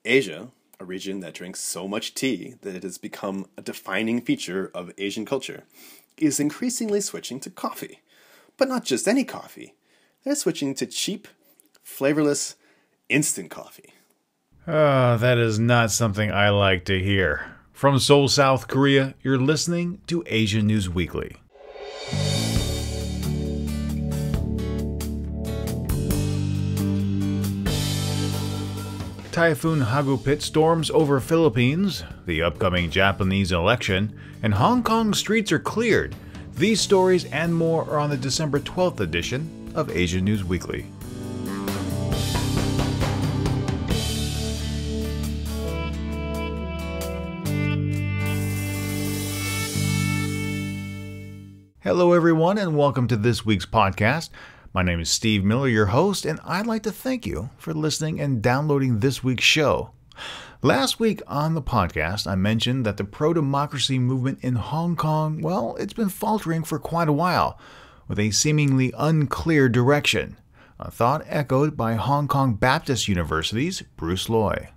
Asia, a region that drinks so much tea that it has become a defining feature of Asian culture, is increasingly switching to coffee. But not just any coffee. They're switching to cheap, flavorless, instant coffee. That is not something I like to hear. From Seoul, South Korea, you're listening to Asia News Weekly. Typhoon Hagupit storms over Philippines, the upcoming Japanese election, and Hong Kong streets are cleared. These stories and more are on the December 12th edition of Asia News Weekly. Hello everyone and welcome to this week's podcast. My name is Steve Miller, your host, and I'd like to thank you for listening and downloading this week's show. Last week on the podcast, I mentioned that the pro-democracy movement in Hong Kong, it's been faltering for quite a while, with a seemingly unclear direction. A thought echoed by Hong Kong Baptist University's Bruce Loy.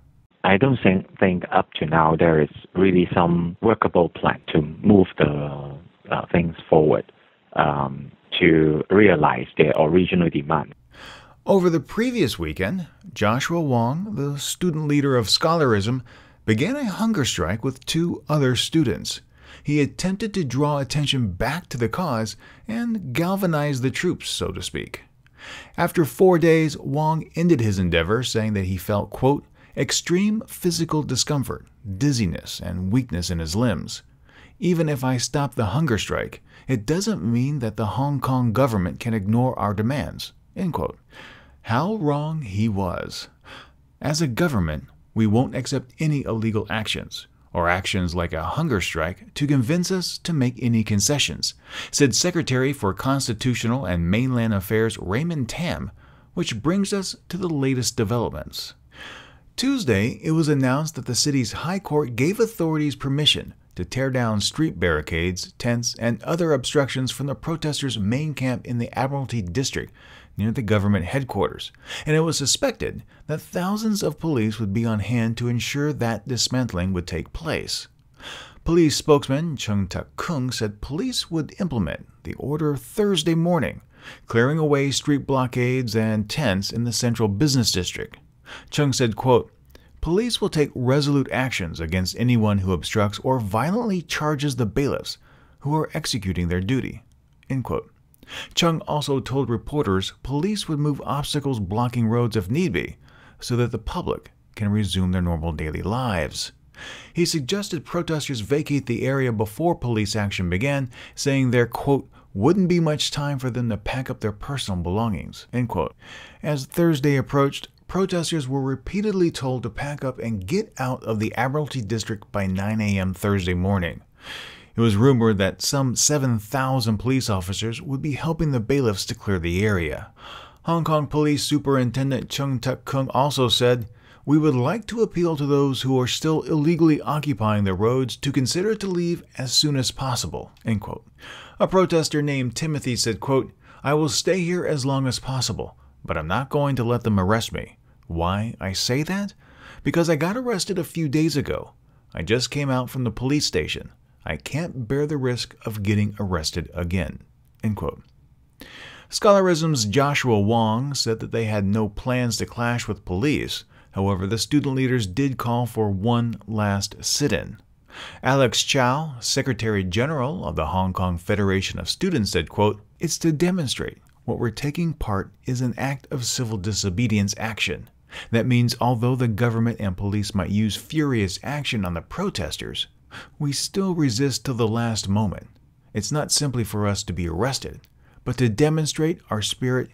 I don't think up to now there is really some workable plan to move the things forward to realize their original demand. Over the previous weekend, Joshua Wong, the student leader of scholarism, began a hunger strike with two other students. He attempted to draw attention back to the cause and galvanize the troops, so to speak. After 4 days, Wong ended his endeavor, saying that he felt, quote, extreme physical discomfort, dizziness, and weakness in his limbs. Even if I stop the hunger strike, it doesn't mean that the Hong Kong government can ignore our demands, end quote. How wrong he was. As a government, we won't accept any illegal actions, or actions like a hunger strike, to convince us to make any concessions, said Secretary for Constitutional and Mainland Affairs Raymond Tam, which brings us to the latest developments. Tuesday, it was announced that the city's High Court gave authorities permission to tear down street barricades, tents, and other obstructions from the protesters' main camp in the Admiralty District near the government headquarters, and it was suspected that thousands of police would be on hand to ensure that dismantling would take place. Police spokesman Chung Tak-kung said police would implement the order Thursday morning, clearing away street blockades and tents in the central business district. Chung said, quote, police will take resolute actions against anyone who obstructs or violently charges the bailiffs who are executing their duty, end quote. Chung also told reporters police would move obstacles blocking roads if need be, so that the public can resume their normal daily lives. He suggested protesters vacate the area before police action began, saying there, quote, wouldn't be much time for them to pack up their personal belongings, end quote. As Thursday approached, protesters were repeatedly told to pack up and get out of the Admiralty District by 9 a.m. Thursday morning. It was rumored that some 7,000 police officers would be helping the bailiffs to clear the area. Hong Kong Police Superintendent Chung Tak-kung also said, we would like to appeal to those who are still illegally occupying the roads to consider to leave as soon as possible, end quote. A protester named Timothy said, quote, I will stay here as long as possible, but I'm not going to let them arrest me. Why I say that? Because I got arrested a few days ago. I just came out from the police station. I can't bear the risk of getting arrested again, end quote. Scholarism's Joshua Wong said that they had no plans to clash with police. However, the student leaders did call for one last sit-in. Alex Chow, Secretary General of the Hong Kong Federation of Students, said, quote, it's to demonstrate what we're taking part is an act of civil disobedience action. That means although the government and police might use furious action on the protesters, we still resist to the last moment. It's not simply for us to be arrested, but to demonstrate our spirit,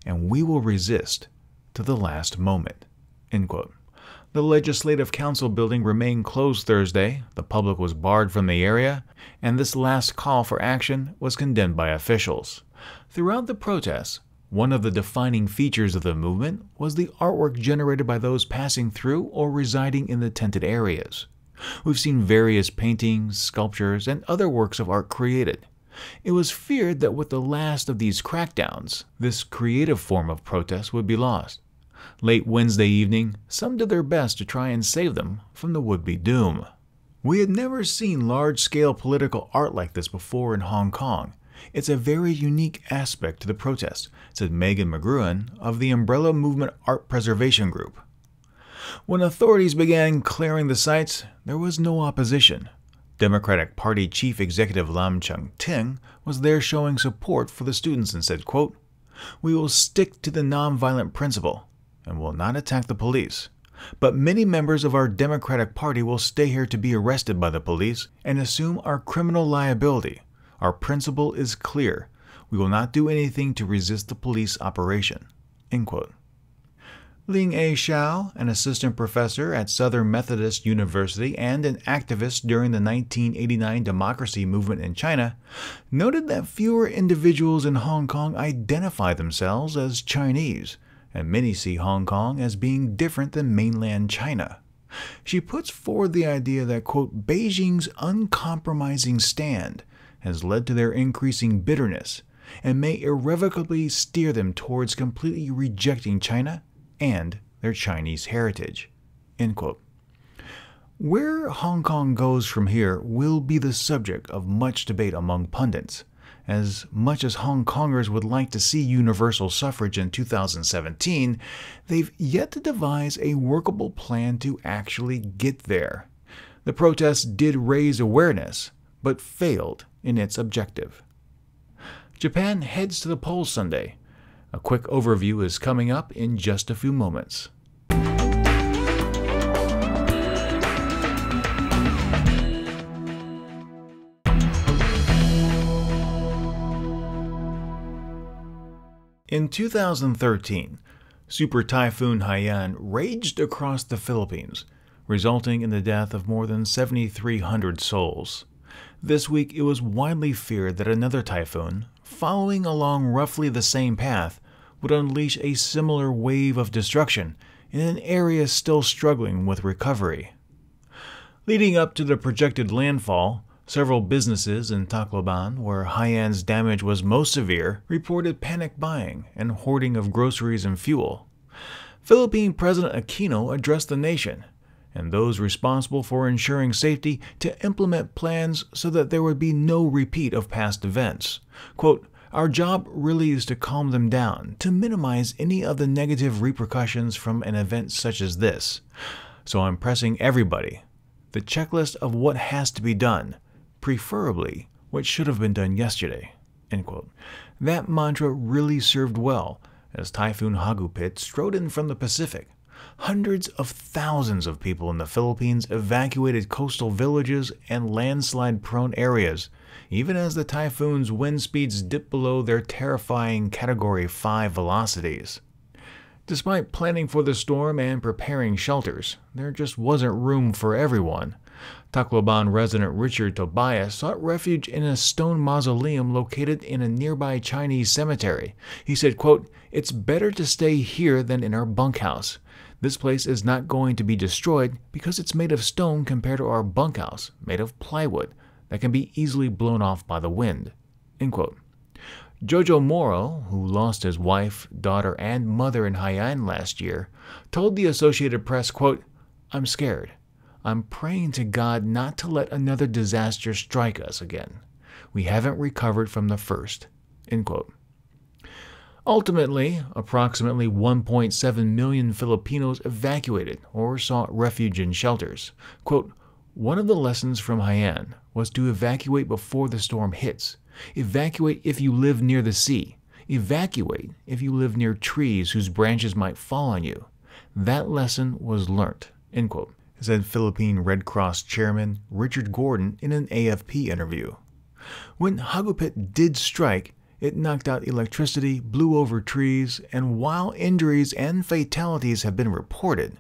and we will resist to the last moment, end quote. The Legislative Council building remained closed Thursday. The public was barred from the area, and this last call for action was condemned by officials. Throughout the protests, one of the defining features of the movement was the artwork generated by those passing through or residing in the tented areas. We've seen various paintings, sculptures, and other works of art created. It was feared that with the last of these crackdowns, this creative form of protest would be lost. Late Wednesday evening, some did their best to try and save them from the would-be doom. We had never seen large-scale political art like this before in Hong Kong. It's a very unique aspect to the protest, said Megan McGruin of the Umbrella Movement Art Preservation Group. When authorities began clearing the sites, there was no opposition. Democratic Party Chief Executive Lam Chung-ting was there showing support for the students and said, quote, "We will stick to the nonviolent principle and will not attack the police. But many members of our Democratic Party will stay here to be arrested by the police and assume our criminal liability. Our principle is clear. We will not do anything to resist the police operation." End quote. Ling A. Xiao, an assistant professor at Southern Methodist University and an activist during the 1989 democracy movement in China, noted that fewer individuals in Hong Kong identify themselves as Chinese, and many see Hong Kong as being different than mainland China. She puts forward the idea that, quote, Beijing's uncompromising stand has led to their increasing bitterness and may irrevocably steer them towards completely rejecting China and their Chinese heritage. End quote. Where Hong Kong goes from here will be the subject of much debate among pundits. As much as Hong Kongers would like to see universal suffrage in 2017, they've yet to devise a workable plan to actually get there. The protests did raise awareness, but failed in its objective. Japan heads to the polls Sunday. A quick overview is coming up in just a few moments. In 2013, Super Typhoon Haiyan raged across the Philippines, resulting in the death of more than 7,300 souls. This week, it was widely feared that another typhoon, following along roughly the same path, would unleash a similar wave of destruction in an area still struggling with recovery. Leading up to the projected landfall, several businesses in Tacloban, where Haiyan's damage was most severe, reported panic buying and hoarding of groceries and fuel. Philippine President Aquino addressed the nation and those responsible for ensuring safety to implement plans so that there would be no repeat of past events. Quote, "Our job really is to calm them down, to minimize any of the negative repercussions from an event such as this. So I'm pressing everybody. The checklist of what has to be done, preferably what should have been done yesterday." End quote. That mantra really served well as Typhoon Hagupit strode in from the Pacific. Hundreds of thousands of people in the Philippines evacuated coastal villages and landslide-prone areas, even as the typhoon's wind speeds dipped below their terrifying Category 5 velocities. Despite planning for the storm and preparing shelters, there just wasn't room for everyone. Tacloban resident Richard Tobias sought refuge in a stone mausoleum located in a nearby Chinese cemetery. He said, quote, "It's better to stay here than in our bunkhouse. This place is not going to be destroyed because it's made of stone compared to our bunkhouse, made of plywood, that can be easily blown off by the wind." End quote. Jojo Moro, who lost his wife, daughter, and mother in Haiyan last year, told the Associated Press, quote, "I'm scared. I'm praying to God not to let another disaster strike us again. We haven't recovered from the first." End quote. Ultimately, approximately 1.7 million Filipinos evacuated or sought refuge in shelters. Quote, "One of the lessons from Haiyan was to evacuate before the storm hits. Evacuate if you live near the sea. Evacuate if you live near trees whose branches might fall on you. That lesson was learnt." End quote, said Philippine Red Cross Chairman Richard Gordon in an AFP interview. When Hagupit did strike, it knocked out electricity, blew over trees, and while injuries and fatalities have been reported,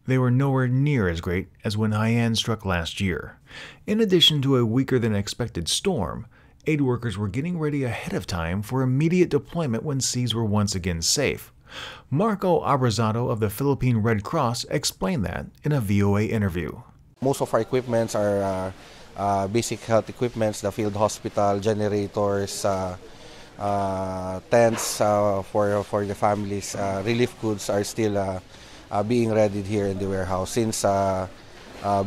they were nowhere near as great as when Haiyan struck last year. In addition to a weaker-than-expected storm, aid workers were getting ready ahead of time for immediate deployment when seas were once again safe. Marco Abrazado of the Philippine Red Cross explained that in a VOA interview. Most of our equipments are basic health equipments, the field hospital, generators, tents for the families. Relief goods are still being readied here in the warehouse since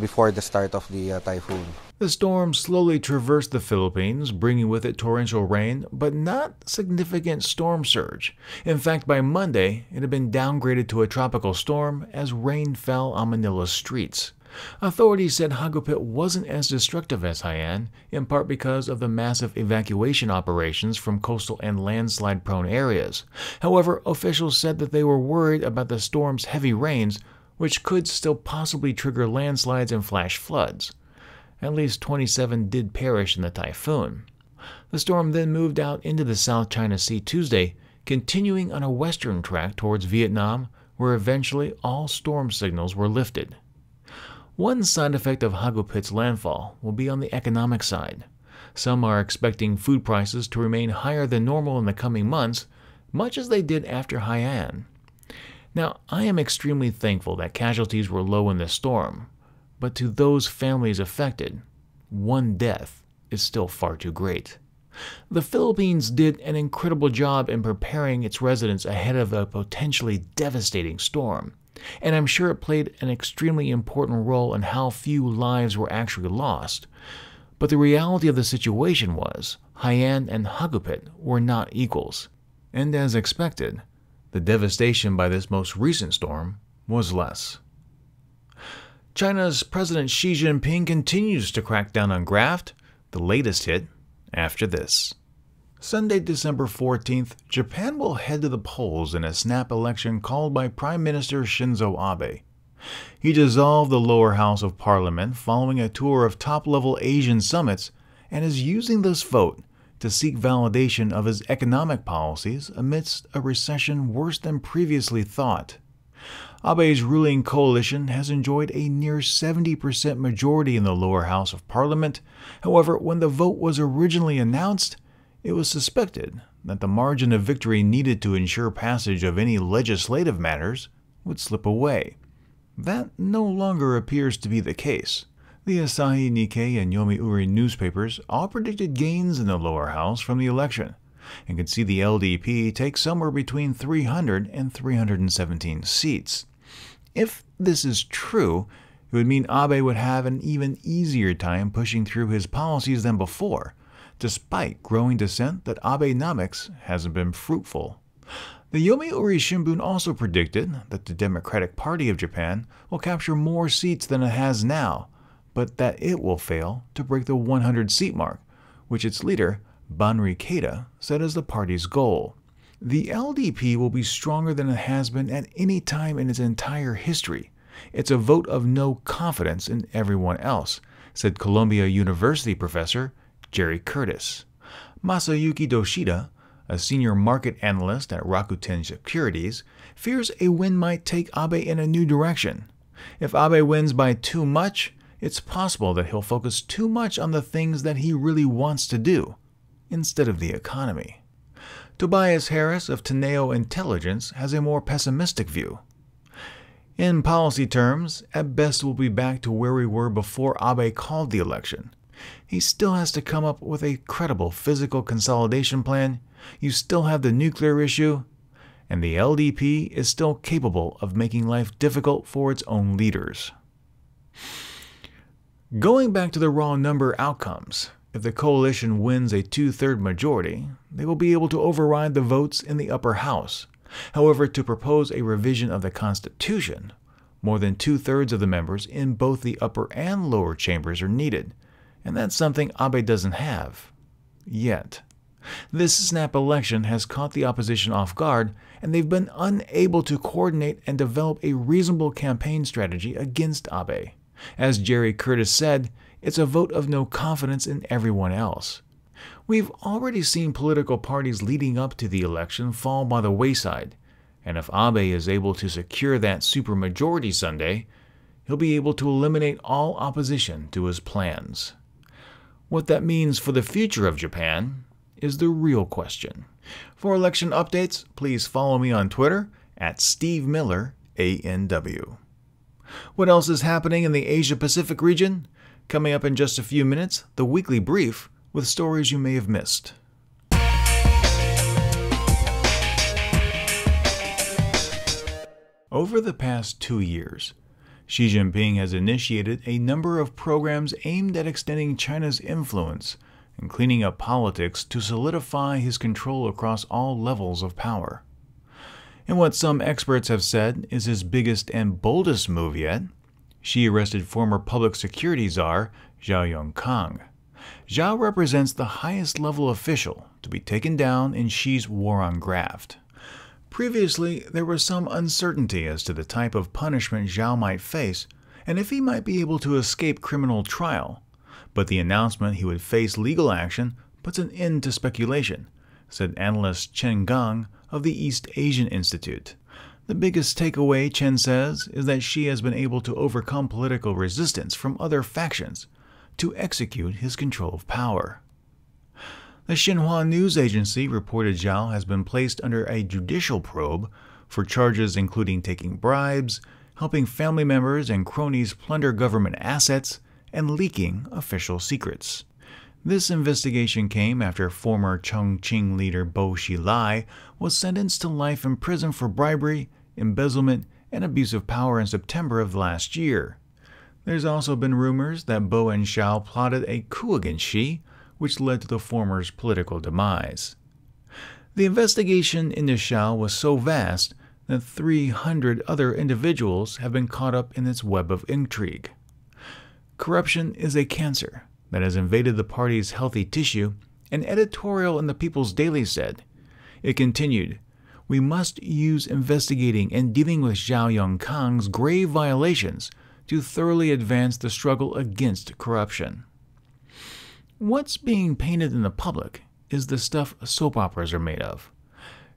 before the start of the typhoon. The storm slowly traversed the Philippines, bringing with it torrential rain, but not significant storm surge. In fact, by Monday, it had been downgraded to a tropical storm as rain fell on Manila's streets. Authorities said Hagupit wasn't as destructive as Haiyan, in part because of the massive evacuation operations from coastal and landslide-prone areas. However, officials said that they were worried about the storm's heavy rains, which could still possibly trigger landslides and flash floods. At least 27 did perish in the typhoon. The storm then moved out into the South China Sea Tuesday, continuing on a western track towards Vietnam, where eventually all storm signals were lifted. One side effect of Hagupit's landfall will be on the economic side. Some are expecting food prices to remain higher than normal in the coming months, much as they did after Haiyan. Now, I am extremely thankful that casualties were low in this storm, but to those families affected, one death is still far too great. The Philippines did an incredible job in preparing its residents ahead of a potentially devastating storm, and I'm sure it played an extremely important role in how few lives were actually lost. But the reality of the situation was, Haiyan and Hagupit were not equals, and as expected, the devastation by this most recent storm was less. China's President Xi Jinping continues to crack down on graft, the latest hit after this. Sunday, December 14th, Japan will head to the polls in a snap election called by Prime Minister Shinzo Abe. He dissolved the lower house of parliament following a tour of top-level Asian summits and is using this vote to seek validation of his economic policies amidst a recession worse than previously thought. Abe's ruling coalition has enjoyed a near 70% majority in the lower house of parliament. However, when the vote was originally announced, it was suspected that the margin of victory needed to ensure passage of any legislative matters would slip away. That no longer appears to be the case. The Asahi, Nikkei, and Yomiuri newspapers all predicted gains in the lower house from the election, and could see the LDP take somewhere between 300 and 317 seats. If this is true, it would mean Abe would have an even easier time pushing through his policies than before, despite growing dissent that Abenomics hasn't been fruitful. The Yomiuri Shimbun also predicted that the Democratic Party of Japan will capture more seats than it has now, but that it will fail to break the 100-seat mark, which its leader, Banri Keita, said is the party's goal. The LDP will be stronger than it has been at any time in its entire history. It's a vote of no confidence in everyone else, said Columbia University professor Jerry Curtis. Masayuki Doshida, a senior market analyst at Rakuten Securities, fears a win might take Abe in a new direction. If Abe wins by too much, it's possible that he'll focus too much on the things that he really wants to do, instead of the economy. Tobias Harris of Teneo Intelligence has a more pessimistic view. In policy terms, at best we'll be back to where we were before Abe called the election. He still has to come up with a credible physical consolidation plan, you still have the nuclear issue, and the LDP is still capable of making life difficult for its own leaders. Going back to the raw number outcomes, if the coalition wins a two-thirds majority, they will be able to override the votes in the upper house. However, to propose a revision of the Constitution, more than two-thirds of the members in both the upper and lower chambers are needed, and that's something Abe doesn't have. Yet. This snap election has caught the opposition off guard, and they've been unable to coordinate and develop a reasonable campaign strategy against Abe. As Jerry Curtis said, it's a vote of no confidence in everyone else. We've already seen political parties leading up to the election fall by the wayside, and if Abe is able to secure that supermajority Sunday, he'll be able to eliminate all opposition to his plans. What that means for the future of Japan is the real question. For election updates, please follow me on Twitter at SteveMillerANW. What else is happening in the Asia-Pacific region? Coming up in just a few minutes, the weekly brief with stories you may have missed. Over the past 2 years, Xi Jinping has initiated a number of programs aimed at extending China's influence and cleaning up politics to solidify his control across all levels of power. In what some experts have said is his biggest and boldest move yet, Xi arrested former public security czar Zhao Yongkang. Zhao represents the highest level official to be taken down in Xi's war on graft. Previously, there was some uncertainty as to the type of punishment Zhao might face and if he might be able to escape criminal trial, but the announcement he would face legal action puts an end to speculation, said analyst Chen Gang of the East Asian Institute. The biggest takeaway, Chen says, is that Xi has been able to overcome political resistance from other factions to execute his control of power. The Xinhua news agency reported Zhao has been placed under a judicial probe for charges including taking bribes, helping family members and cronies plunder government assets, and leaking official secrets. This investigation came after former Chongqing leader Bo Xilai was sentenced to life in prison for bribery, embezzlement, and abuse of power in September of last year. There's also been rumors that Bo and Xiao plotted a coup against Xi, which led to the former's political demise. The investigation into Xiao was so vast that 300 other individuals have been caught up in its web of intrigue. Corruption is a cancer that has invaded the party's healthy tissue, an editorial in the People's Daily said. It continued, "We must use investigating and dealing with Zhao Yongkang's grave violations to thoroughly advance the struggle against corruption." What's being painted in the public is the stuff soap operas are made of.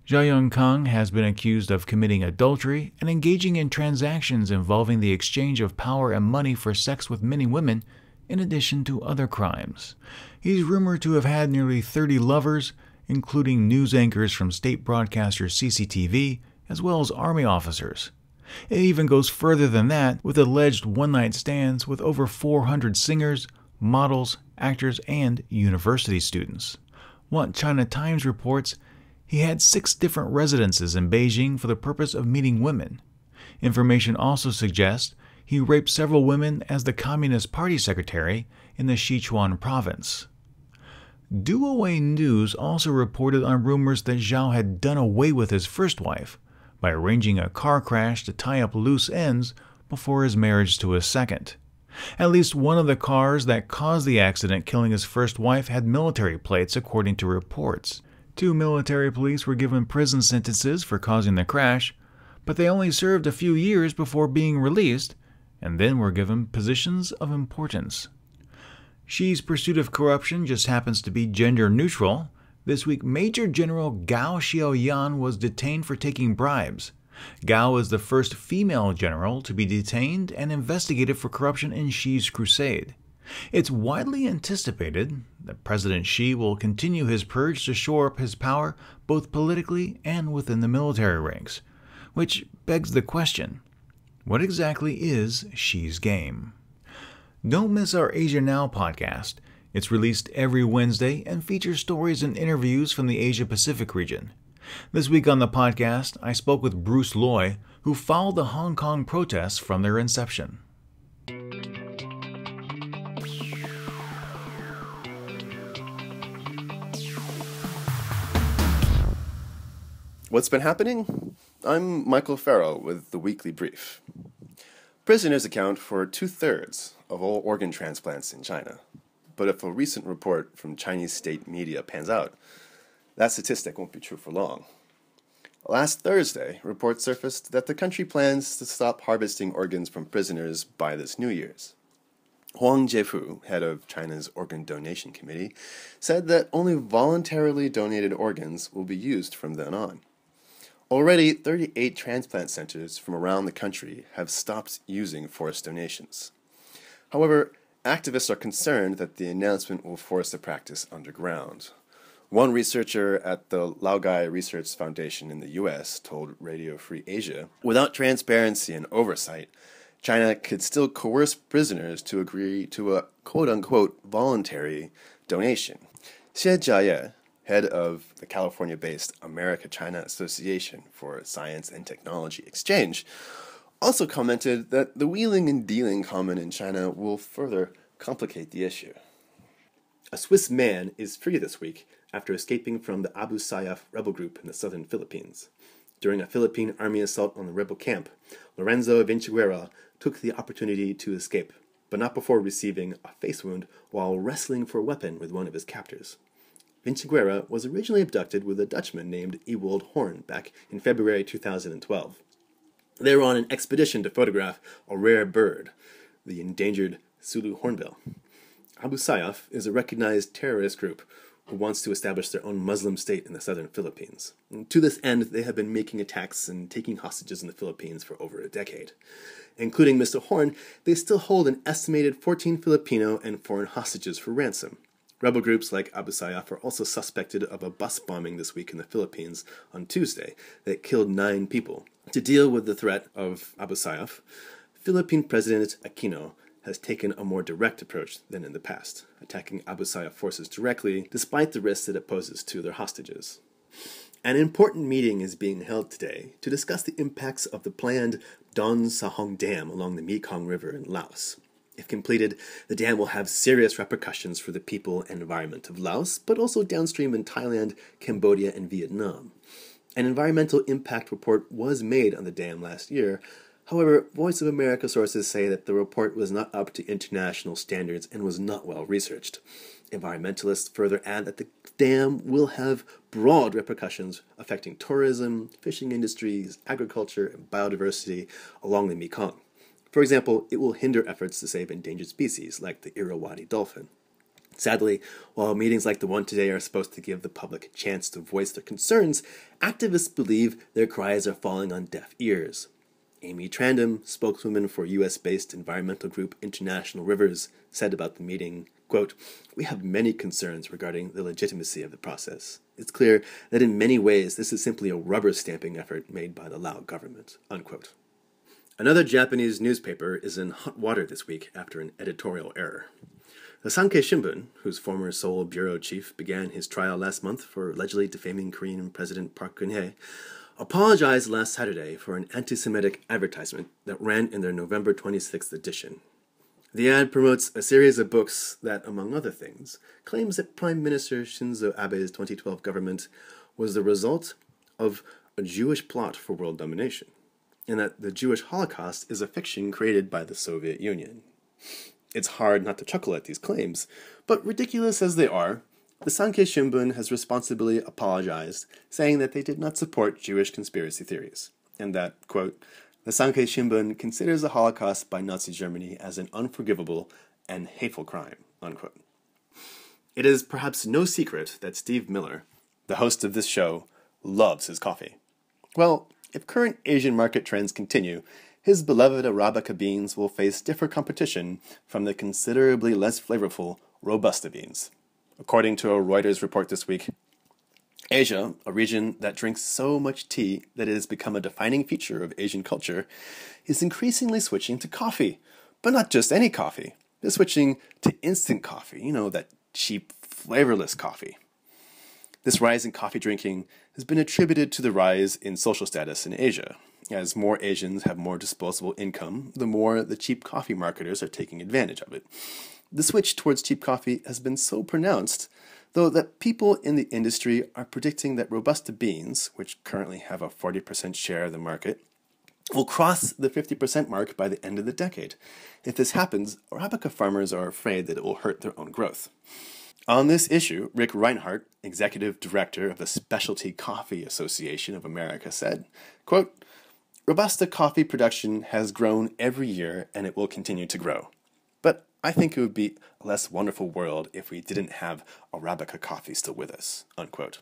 Zhao Yongkang has been accused of committing adultery and engaging in transactions involving the exchange of power and money for sex with many women, in addition to other crimes. He's rumored to have had nearly 30 lovers, including news anchors from state broadcaster CCTV, as well as army officers. It even goes further than that, with alleged one-night stands with over 400 singers, models, actors, and university students. What China Times reports, he had 6 different residences in Beijing for the purpose of meeting women. Information also suggests he raped several women as the Communist Party secretary in the Sichuan province. Do-Away News also reported on rumors that Zhao had done away with his first wife by arranging a car crash to tie up loose ends before his marriage to his second. At least one of the cars that caused the accident killing his first wife had military plates, according to reports. 2 military police were given prison sentences for causing the crash, but they only served a few years before being released, and then were given positions of importance. Xi's pursuit of corruption just happens to be gender neutral. This week, Major General Gao Xiaoyan was detained for taking bribes. Gao is the first female general to be detained and investigated for corruption in Xi's crusade. It's widely anticipated that President Xi will continue his purge to shore up his power both politically and within the military ranks, which begs the question, what exactly is Xi's game? Don't miss our Asia Now podcast. It's released every Wednesday and features stories and interviews from the Asia-Pacific region. This week on the podcast, I spoke with Bruce Loy, who followed the Hong Kong protests from their inception. What's been happening? I'm Michael Farrell with the Weekly Brief. Prisoners account for 2/3 of all organ transplants in China. But if a recent report from Chinese state media pans out, that statistic won't be true for long. Last Thursday, reports surfaced that the country plans to stop harvesting organs from prisoners by this New Year's. Huang Jiefu, head of China's Organ Donation Committee, said that only voluntarily donated organs will be used from then on. Already, 38 transplant centers from around the country have stopped using forced donations. However, activists are concerned that the announcement will force the practice underground. One researcher at the Laogai Research Foundation in the U.S. told Radio Free Asia, without transparency and oversight, China could still coerce prisoners to agree to a quote-unquote voluntary donation. Xie Jiaye, head of the California-based America-China Association for Science and Technology Exchange, also commented that the wheeling and dealing common in China will further complicate the issue. A Swiss man is free this week after escaping from the Abu Sayyaf rebel group in the southern Philippines. During a Philippine army assault on the rebel camp, Lorenzo Vinciguerra took the opportunity to escape, but not before receiving a face wound while wrestling for a weapon with one of his captors. Vinciguerra was originally abducted with a Dutchman named Ewald Horn back in February 2012. They were on an expedition to photograph a rare bird, the endangered Sulu hornbill. Abu Sayyaf is a recognized terrorist group who wants to establish their own Muslim state in the southern Philippines. And to this end, they have been making attacks and taking hostages in the Philippines for over a decade. Including Mr. Horn, they still hold an estimated 14 Filipino and foreign hostages for ransom. Rebel groups like Abu Sayyaf are also suspected of a bus bombing this week in the Philippines on Tuesday that killed 9 people. To deal with the threat of Abu Sayyaf, Philippine President Aquino has taken a more direct approach than in the past, attacking Abu Sayyaf forces directly despite the risks it poses to their hostages. An important meeting is being held today to discuss the impacts of the planned Don Sahong Dam along the Mekong River in Laos. If completed, the dam will have serious repercussions for the people and environment of Laos, but also downstream in Thailand, Cambodia, and Vietnam. An environmental impact report was made on the dam last year. However, Voice of America sources say that the report was not up to international standards and was not well researched. Environmentalists further add that the dam will have broad repercussions affecting tourism, fishing industries, agriculture, and biodiversity along the Mekong. For example, it will hinder efforts to save endangered species like the Irrawaddy dolphin. Sadly, while meetings like the one today are supposed to give the public a chance to voice their concerns, activists believe their cries are falling on deaf ears. Amy Trandom, spokeswoman for U.S.-based environmental group International Rivers, said about the meeting, quote, "We have many concerns regarding the legitimacy of the process. It's clear that in many ways this is simply a rubber stamping effort made by the Lao government," unquote. Another Japanese newspaper is in hot water this week after an editorial error. The Sankei Shimbun, whose former Seoul bureau chief began his trial last month for allegedly defaming Korean President Park Geun-hye, apologized last Saturday for an anti-Semitic advertisement that ran in their November 26th edition. The ad promotes a series of books that, among other things, claims that Prime Minister Shinzo Abe's 2012 government was the result of a Jewish plot for world domination, and that the Jewish Holocaust is a fiction created by the Soviet Union. It's hard not to chuckle at these claims, but ridiculous as they are, the Sankei Shimbun has responsibly apologized, saying that they did not support Jewish conspiracy theories, and that, quote, "The Sankei Shimbun considers the Holocaust by Nazi Germany as an unforgivable and hateful crime," unquote. It is perhaps no secret that Steve Miller, the host of this show, loves his coffee. Well, if current Asian market trends continue, his beloved Arabica beans will face stiffer competition from the considerably less flavorful Robusta beans. According to a Reuters report this week, Asia, a region that drinks so much tea that it has become a defining feature of Asian culture, is increasingly switching to coffee. But not just any coffee. They're switching to instant coffee, that cheap, flavorless coffee. This rise in coffee drinking has been attributed to the rise in social status in Asia. As more Asians have more disposable income, the more the cheap coffee marketers are taking advantage of it. The switch towards cheap coffee has been so pronounced, though, that people in the industry are predicting that Robusta beans, which currently have a 40% share of the market, will cross the 50% mark by the end of the decade. If this happens, Arabica farmers are afraid that it will hurt their own growth. On this issue, Rick Reinhardt, executive director of the Specialty Coffee Association of America, said, quote, "Robusta coffee production has grown every year and it will continue to grow. But I think it would be a less wonderful world if we didn't have Arabica coffee still with us," unquote.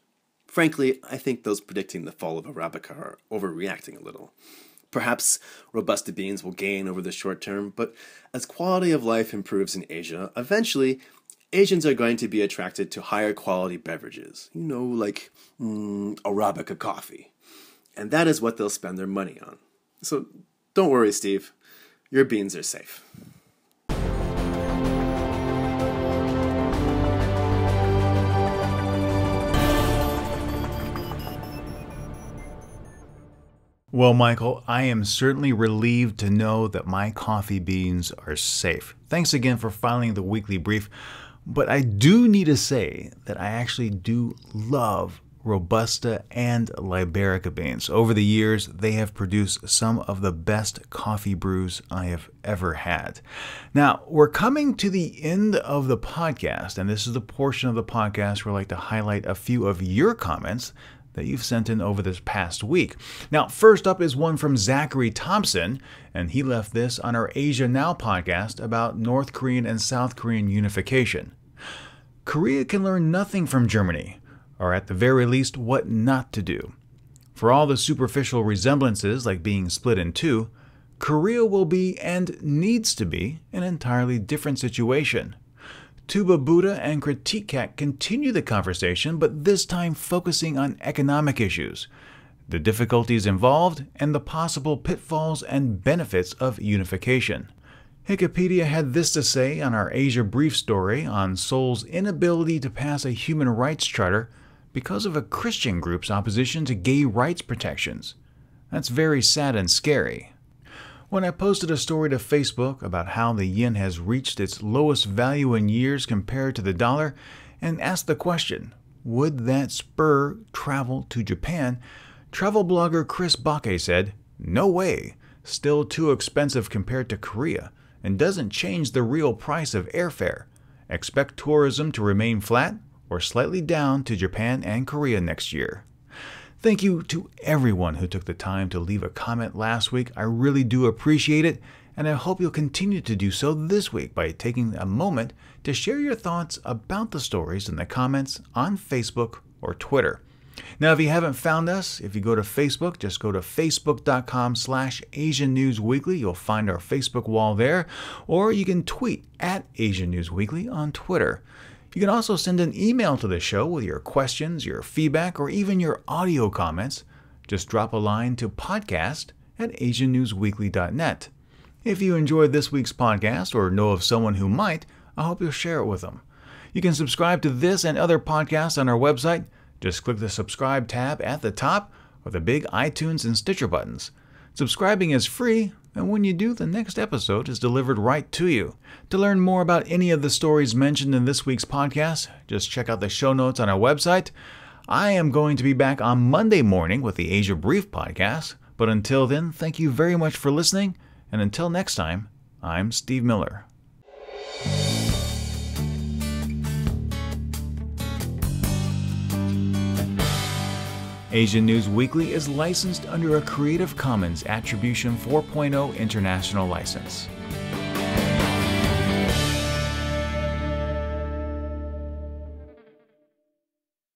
Frankly, I think those predicting the fall of Arabica are overreacting a little. Perhaps Robusta beans will gain over the short term, but as quality of life improves in Asia, eventually Asians are going to be attracted to higher quality beverages, like Arabica coffee. And that is what they'll spend their money on. So don't worry, Steve. Your beans are safe. Well, Michael, I am certainly relieved to know that my coffee beans are safe. Thanks again for filing the weekly brief. But I do need to say that I actually do love Robusta and Liberica beans. Over the years, they have produced some of the best coffee brews I have ever had. Now, we're coming to the end of the podcast, and this is the portion of the podcast where I like to highlight a few of your comments that you've sent in over this past week. Now, first up is one from Zachary Thompson, and he left this on our Asia Now podcast about North Korean and South Korean unification. Korea can learn nothing from Germany, or at the very least, what not to do. For all the superficial resemblances, like being split in two, Korea will be, and needs to be, an entirely different situation. Tuba Buddha and Critique Cat continue the conversation, but this time focusing on economic issues, the difficulties involved, and the possible pitfalls and benefits of unification. Wikipedia had this to say on our Asia Brief story on Seoul's inability to pass a human rights charter because of a Christian group's opposition to gay rights protections. That's very sad and scary. When I posted a story to Facebook about how the yen has reached its lowest value in years compared to the dollar and asked the question, would that spur travel to Japan, travel blogger Chris Bakke said, no way, still too expensive compared to Korea, and doesn't change the real price of airfare. Expect tourism to remain flat or slightly down to Japan and Korea next year. Thank you to everyone who took the time to leave a comment last week. I really do appreciate it, and I hope you'll continue to do so this week by taking a moment to share your thoughts about the stories in the comments on Facebook or Twitter. Now, if you haven't found us, if you go to Facebook, just go to facebook.com/Asian News Weekly. You'll find our Facebook wall there, or you can tweet at Asian News Weekly on Twitter. You can also send an email to the show with your questions, your feedback, or even your audio comments. Just drop a line to podcast@asiannewsweekly.net. If you enjoyed this week's podcast or know of someone who might, I hope you'll share it with them. You can subscribe to this and other podcasts on our website. Just click the subscribe tab at the top or the big iTunes and Stitcher buttons. Subscribing is free, and when you do, the next episode is delivered right to you. To learn more about any of the stories mentioned in this week's podcast, just check out the show notes on our website. I am going to be back on Monday morning with the Asia Brief podcast, but until then, thank you very much for listening, and until next time, I'm Steve Miller. Asian News Weekly is licensed under a Creative Commons Attribution 4.0 International License.